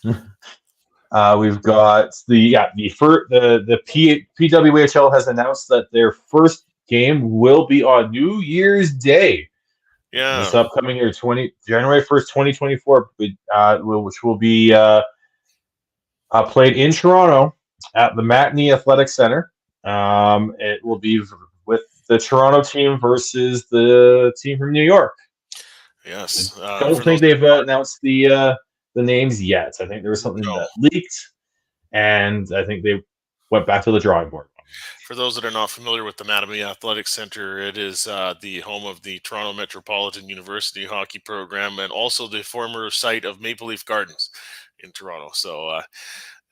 We've got the PWHL has announced that their first game will be on New Year's Day. Yeah. This upcoming year, January 1st, 2024, which will be played in Toronto at the Matinee Athletic Center. It will be with the Toronto team versus the team from New York. Yes. I don't think they've announced the names yet. I think there was something that leaked, and I think they went back to the drawing board. For those that are not familiar with the Matinee Athletic Center, it is the home of the Toronto Metropolitan University hockey program, and also the former site of Maple Leaf Gardens in Toronto. So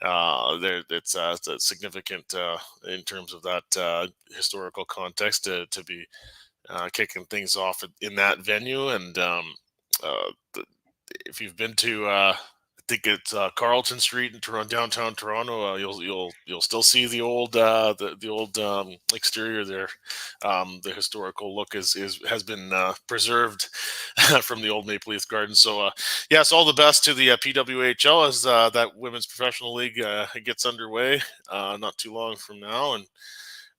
it's significant in terms of that historical context to be kicking things off in that venue. And if you've been to, I think it's Carlton Street in downtown Toronto, you'll still see the old exterior there. The historical look has been preserved from the old Maple Leaf Garden. So yes, all the best to the PWHL as that women's professional league gets underway not too long from now, and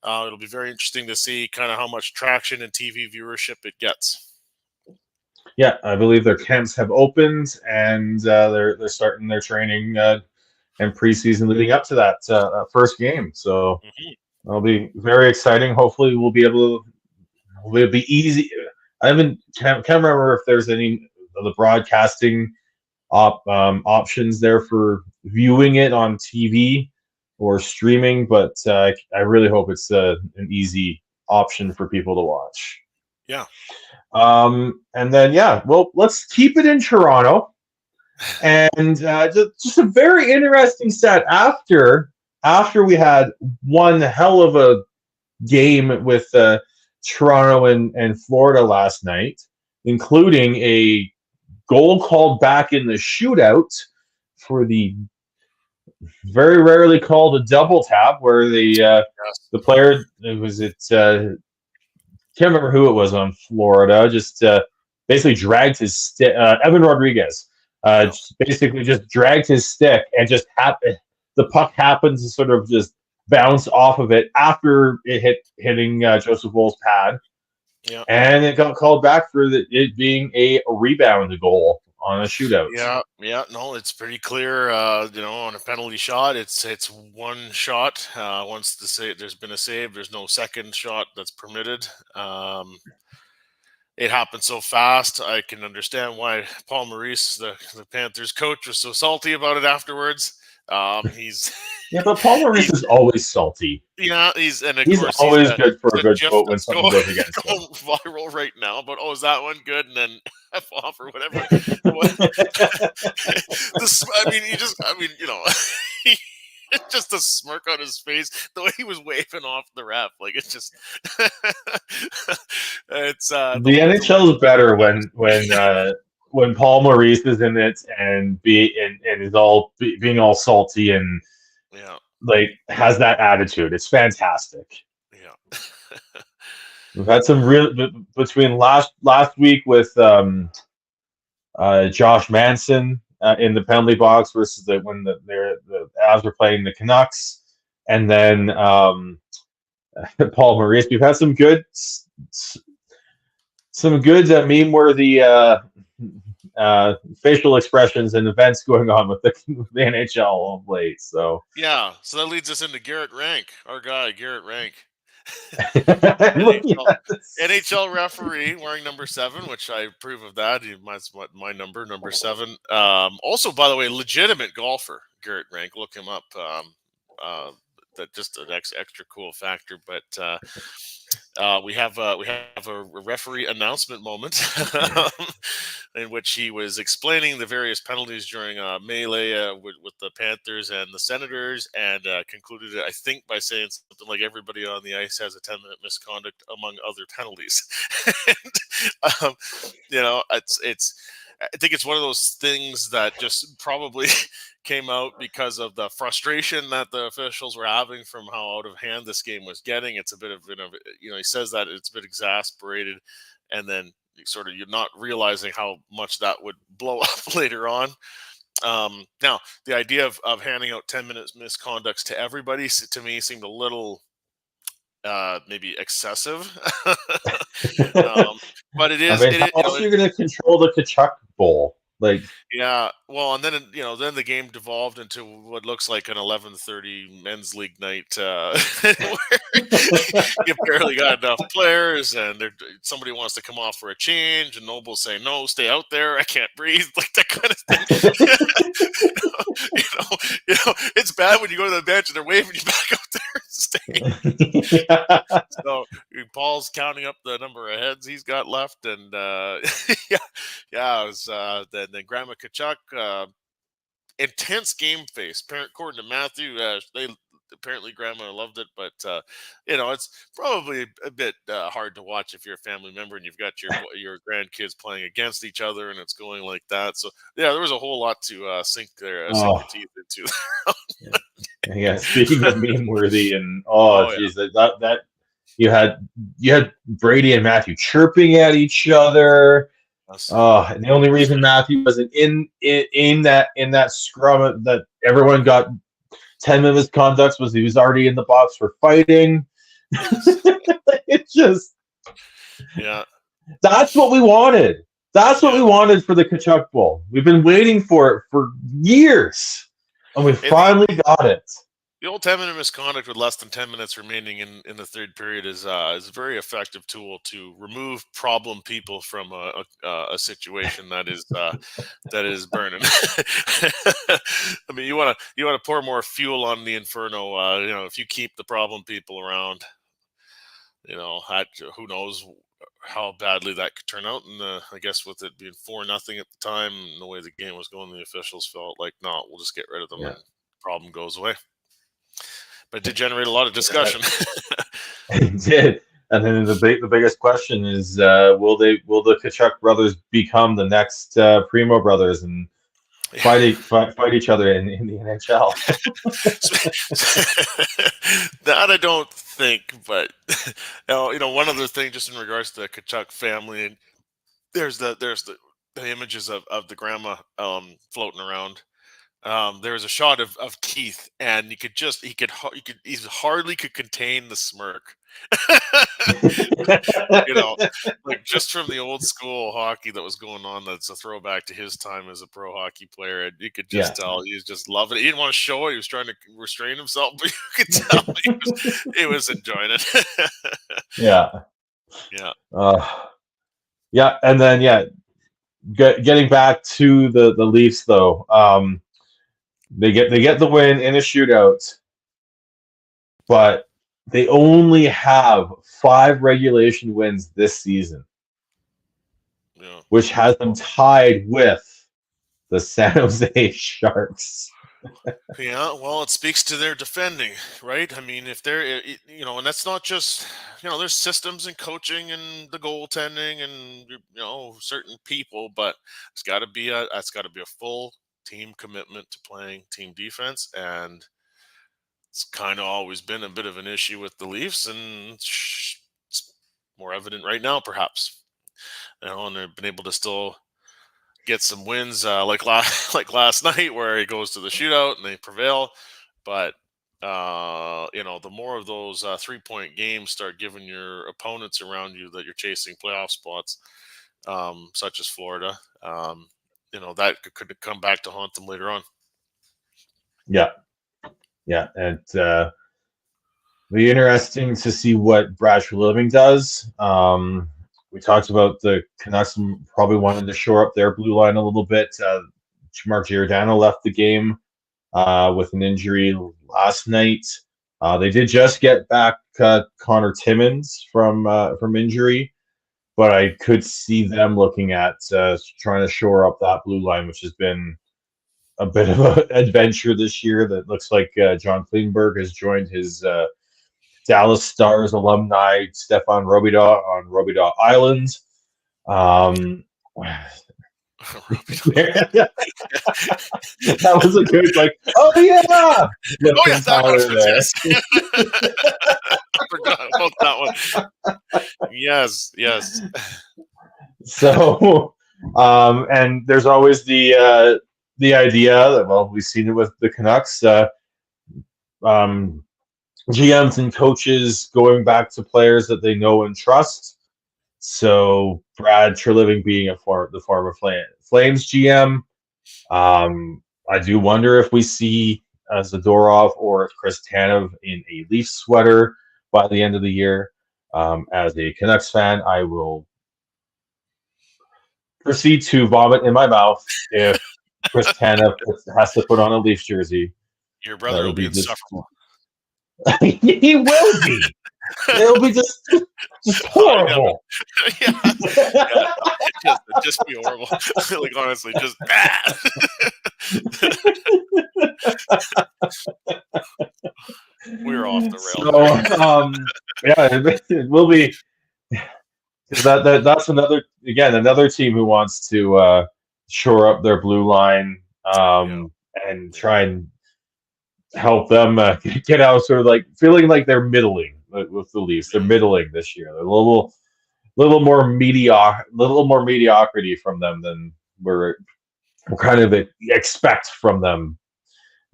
it'll be very interesting to see kind of how much traction and TV viewership it gets. Yeah, I believe their camps have opened, and they're starting their training and preseason leading up to that first game. So it'll be very exciting. Hopefully, we'll be able to. It'll be easy. I can't remember if there's any of the broadcasting options there for viewing it on TV or streaming, but I really hope it's an easy option for people to watch. Yeah. And then, well, let's keep it in Toronto. And just a very interesting set after we had one hell of a game with Toronto and Florida last night, including a goal called back in the shootout for the very rarely called a double tap, where the player, can't remember who it was on Florida, just basically dragged his stick. Evan Rodriguez basically just dragged his stick and just the puck happens to sort of just bounce off of it after it hitting Joseph Woll's pad. Yeah. And it got called back for it being a rebound goal on a shootout. Yeah, no, it's pretty clear. On a penalty shot, it's one shot. Once there's been a save, there's no second shot that's permitted. It happened so fast. I can understand why Paul Maurice, the Panthers coach, was so salty about it afterwards. He's but Paul Maurice is always salty. Yeah, he's always good for a good quote when something goes against him. Viral right now, but is that one good? And then F off or whatever. Just a smirk on his face, the way he was waving off the ref, like it's just, it's the NHL is better when Paul Maurice is in it and is all being all salty and like has that attitude. It's fantastic. Yeah. We've had some real between last week with Josh Manson in the penalty box versus when the Avs were playing the Canucks, and then Paul Maurice. We've had some good meme-worthy facial expressions and events going on with the NHL of late. So that leads us into Garrett Rank, our guy Garrett Rank. NHL referee wearing number 7, which I approve of that. That's my number 7. Also, by the way, legitimate golfer, Garrett Rank. Look him up. That just an extra cool factor. But we have a referee announcement moment in which he was explaining the various penalties during a melee with the Panthers and the Senators, and concluded it, I think, by saying something like everybody on the ice has a 10-minute misconduct among other penalties. And, I think it's one of those things that just probably came out because of the frustration that the officials were having from how out of hand this game was getting. It's a bit of, he says that it's a bit exasperated, and then you're not realizing how much that would blow up later on. Now, the idea of handing out 10-minute misconducts to everybody, to me, seemed a little maybe excessive. But it is. How else are you going to control the Tkachuk bowl? Like, yeah, well, and then then the game devolved into what looks like an 11:30 men's league night, where you barely got enough players, and somebody wants to come off for a change, and Noble's saying, "No, stay out there. I can't breathe," like that kind of thing. It's bad when you go to the bench and they're waving you back out there and stay. So Paul's counting up the number of heads he's got left, and it was then Grandma Tkachuk, intense game face. According to Matthew, apparently grandma loved it, but it's probably a bit hard to watch if you're a family member and you've got your grandkids playing against each other and it's going like that. So yeah, there was a whole lot to sink your Oh, teeth into. yeah. Speaking of meme worthy, and Oh yeah. geez, that you had Brady and Matthew chirping at each other. Yes. And the only reason Matthew wasn't in that scrum that everyone got 10 misconducts was he was already in the box for fighting. It's just Yeah. that's what we wanted. That's what we wanted for the Kachuk Bowl. We've been waiting for it for years, and we finally got it. The old 10-minute misconduct with less than 10 minutes remaining in the third period is a very effective tool to remove problem people from a situation that is burning. I mean, you want to pour more fuel on the inferno. If you keep the problem people around, who knows how badly that could turn out. And I guess with it being 4-0 at the time, and the way the game was going, the officials felt like, no, we'll just get rid of them and the problem goes away. But it did generate a lot of discussion. It did. And then the biggest question is, will the Kachuk brothers become the next Primo brothers and fight each other in the NHL? That I don't think, but one other thing just in regards to the Kachuk family, and there's the images of the grandma floating around. There was a shot of Keith, and he hardly could contain the smirk. Like just from the old school hockey that was going on. That's a throwback to his time as a pro hockey player. And you could just tell he was just loving it. He didn't want to show it. He was trying to restrain himself, but you could tell he was enjoying it. Yeah. Yeah. And then getting back to the Leafs though. They get the win in a shootout, but they only have 5 regulation wins this season, which has them tied with the San Jose Sharks. Yeah, well, it speaks to their defending, right? I mean, if they're, and that's not just, there's systems and coaching and the goaltending and certain people, but it's got to be a full team commitment to playing team defense, and it's kind of always been a bit of an issue with the Leafs, and it's more evident right now, perhaps. And they've been able to still get some wins, like last night, where he goes to the shootout and they prevail. But the more of those 3-point games start giving your opponents around you that you're chasing playoff spots, such as Florida, that could come back to haunt them later on. Yeah, and be interesting to see what Brad Treliving does. We talked about the Canucks probably wanting to shore up their blue line a little bit. Mark Giordano left the game with an injury last night. They did just get back Connor Timmins from injury, but I could see them looking at trying to shore up that blue line, which has been a bit of an adventure this year. That looks like John Klingberg has joined his Dallas Stars alumni Stefan Robidaw on Robidaw Island. That was a good oh yeah, that was I forgot about that one. Yes. So, and there's always the idea that we've seen it with the Canucks. GMs and coaches going back to players that they know and trust. So Brad Treliving being the former Flames GM, I do wonder if we see Zadorov or Chris Tanev in a Leafs sweater by the end of the year. As a Canucks fan, I will proceed to vomit in my mouth if Chris Tanev has to put on a Leafs jersey. Your brother will be insufferable. He will be. It'll be just horrible. Just be horrible. Like honestly, just bad. We're off the rail. So, yeah, it will be. That's another team who wants to shore up their blue line, and try and help them get out, sort of like feeling like they're middling with the Leafs. They're middling this year. They're a little more mediocrity from them than we're kind of expect from them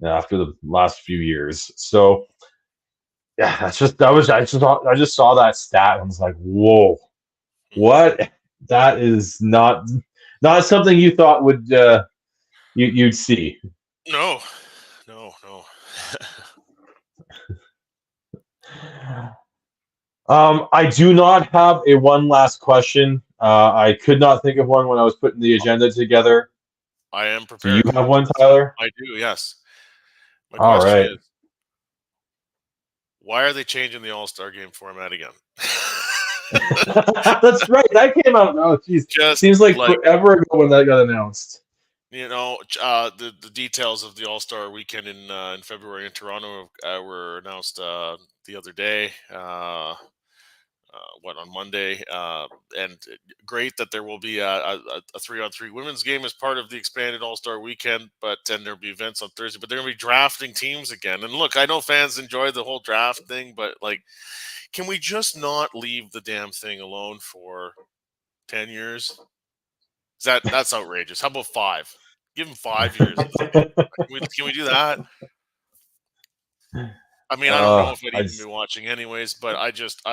after the last few years. So yeah, I just saw that stat and was like, whoa, what? That is not something you thought would you'd see. No. I do not have a one last question. I could not think of one when I was putting the agenda together. I am Do prepared. you have one, Tyler? I do, yes. My All question right. is, why are they changing the All-Star game format again? That's right. That came out. Oh, geez. Seems like forever ago when that got announced. The details of the All-Star weekend in February in Toronto were announced the other day. On Monday, and great that there will be a 3-on-3 women's game as part of the expanded All-Star weekend, and there'll be events on Thursday, but they're going to be drafting teams again. And look, I know fans enjoy the whole draft thing, but can we just not leave the damn thing alone for 10 years? That's outrageous. How about 5? Give them 5 years. Can we do that? I mean, I don't know if I'd even be watching anyways, but I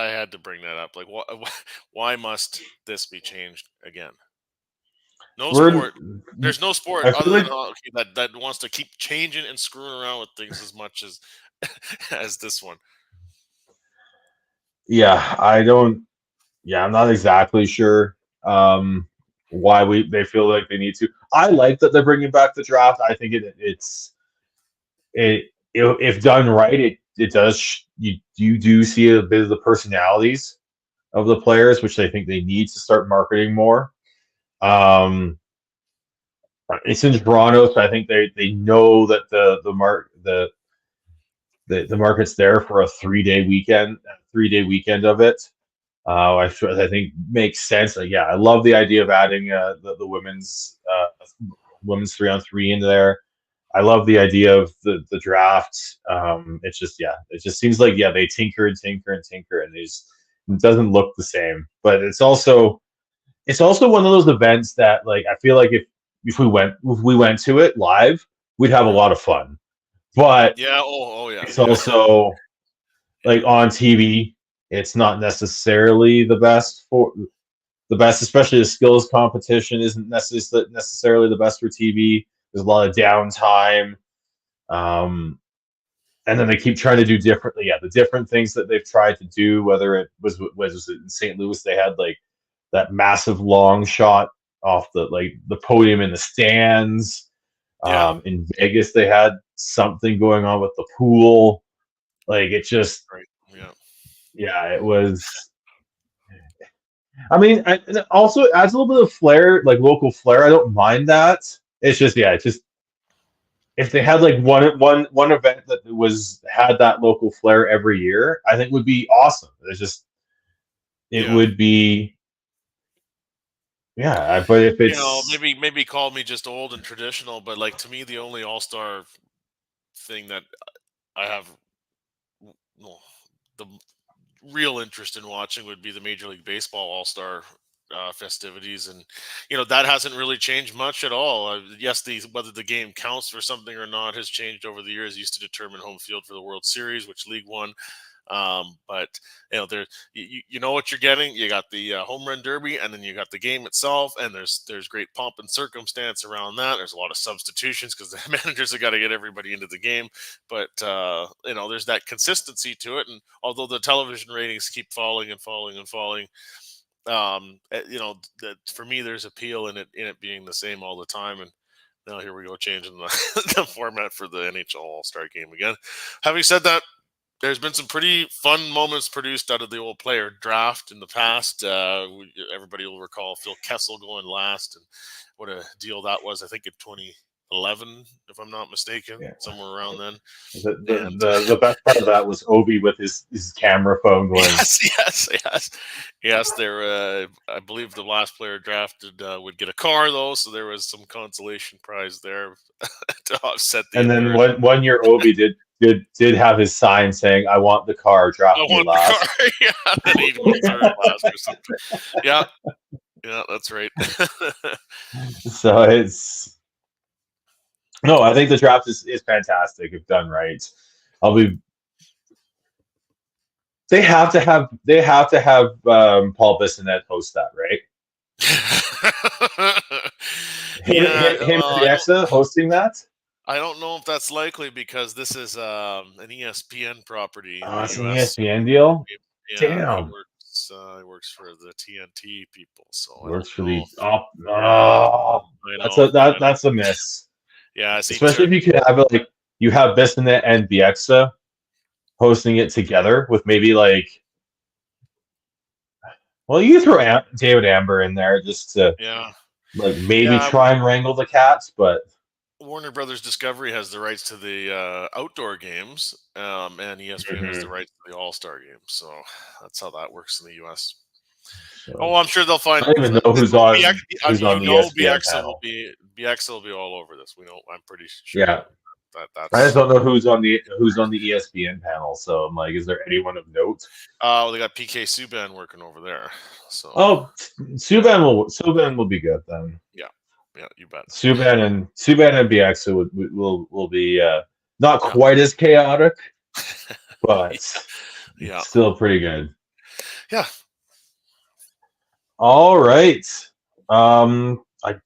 had to bring that up. Like, why must this be changed again? There's no sport other than hockey that wants to keep changing and screwing around with things as much as as this one. Yeah, I'm not exactly sure why they feel like they need to. I like that they're bringing back the draft. I think if done right, it does. You do see a bit of the personalities of the players, which I think they need to start marketing more. It's in Toronto, so I think they know that the market's there for a 3-day weekend of it. I think makes sense. I love the idea of adding the women's 3-on-3 into there. I love the idea of the draft. It just seems like they tinker and it doesn't look the same. But it's also one of those events that I feel like if we went to it live, we'd have a lot of fun. But yeah, it's also on TV. It's not necessarily the best, especially the skills competition isn't necessarily the best for TV. There's a lot of downtime. And then they keep trying to do differently. Yeah, the different things that they've tried to do, whether it was in St. Louis, they had that massive long shot off the podium in the stands. Yeah. In Vegas, they had something going on with the pool. It just, it was. I mean, it also adds a little bit of flair, local flair. I don't mind that. It's just, if they had one event that had that local flair every year, I think would be awesome. It would be, but if it's maybe call me just old and traditional, but to me the only All-Star thing that I have the real interest in watching would be the Major League Baseball All-Star festivities, and that hasn't really changed much at all. Yes, whether the game counts for something or not has changed over the years. It used to determine home field for the World Series, which league won. But there, you know what you're getting. You got the home run derby, and then you got the game itself, and there's great pomp and circumstance around that. There's a lot of substitutions because the managers have got to get everybody into the game, but there's that consistency to it. And although the television ratings keep falling and falling and falling, for me there's appeal in it being the same all the time. And now here we go changing the format for the NHL All-Star game again. Having said that, there's been some pretty fun moments produced out of the old player draft in the past. Everybody will recall Phil Kessel going last, and what a deal that was. I think in 11, if I'm not mistaken, somewhere around then. The best part of that was Obi with his camera phone going. Yes. There, I believe the last player drafted would get a car though, so there was some consolation prize there to offset the. And then one year Obi did have his sign saying, "I want the car, draft me last." The car. Yeah, then he'd go third last or something. Yeah, that's right. So I think the draft is fantastic if done right. They have to have Paul Bissonnette host that, right? Him and Alexa hosting that? I don't know if that's likely because this is an ESPN property. It's an ESPN deal? Yeah, damn. He works for the TNT people, so Works for the that's a miss. Yeah, especially if you could have it like you have Bissonnette and Bieksa hosting it together with maybe you throw David Amber in there just to maybe try and wrangle the Cats, but Warner Brothers Discovery has the rights to the outdoor games, and ESPN has the rights to the All-Star games. So that's how that works in the U.S. So, I'm sure they'll find. I don't even know who's on the ESPN panel. BX will be all over this. We know. I'm pretty sure. Yeah. I just don't know who's on the ESPN panel. So I'm like, is there anyone of note? They got PK Subban working over there. So. Subban will be good then. Yeah, you bet. Subban and Bieksa will be not quite as chaotic, but still pretty good. Yeah. All right. I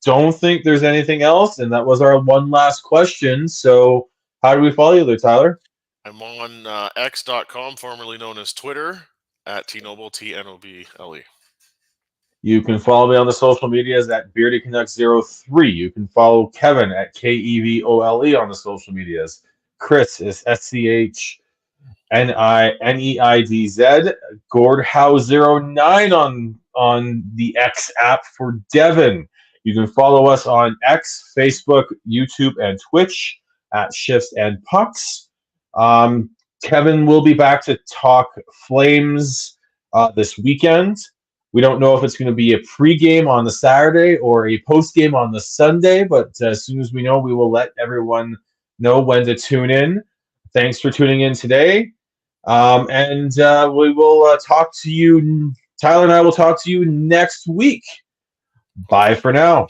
don't think there's anything else, and that was our one last question. So, how do we follow you there, Tyler? I'm on x.com, formerly known as Twitter, at tnoble, TNOBLE. You can follow me on the social medias at BeardyCanucks03. You can follow Kevin at KEVOLE on the social medias. Chris is SCHNINEIDZ. Gordhow09 on the X app for Devin. You can follow us on X, Facebook, YouTube, and Twitch at Shifts and Pucks. Kevin will be back to talk Flames this weekend. We don't know if it's going to be a pregame on the Saturday or a postgame on the Sunday, but as soon as we know, we will let everyone know when to tune in. Thanks for tuning in today. And we will talk to you. Tyler and I will talk to you next week. Bye for now.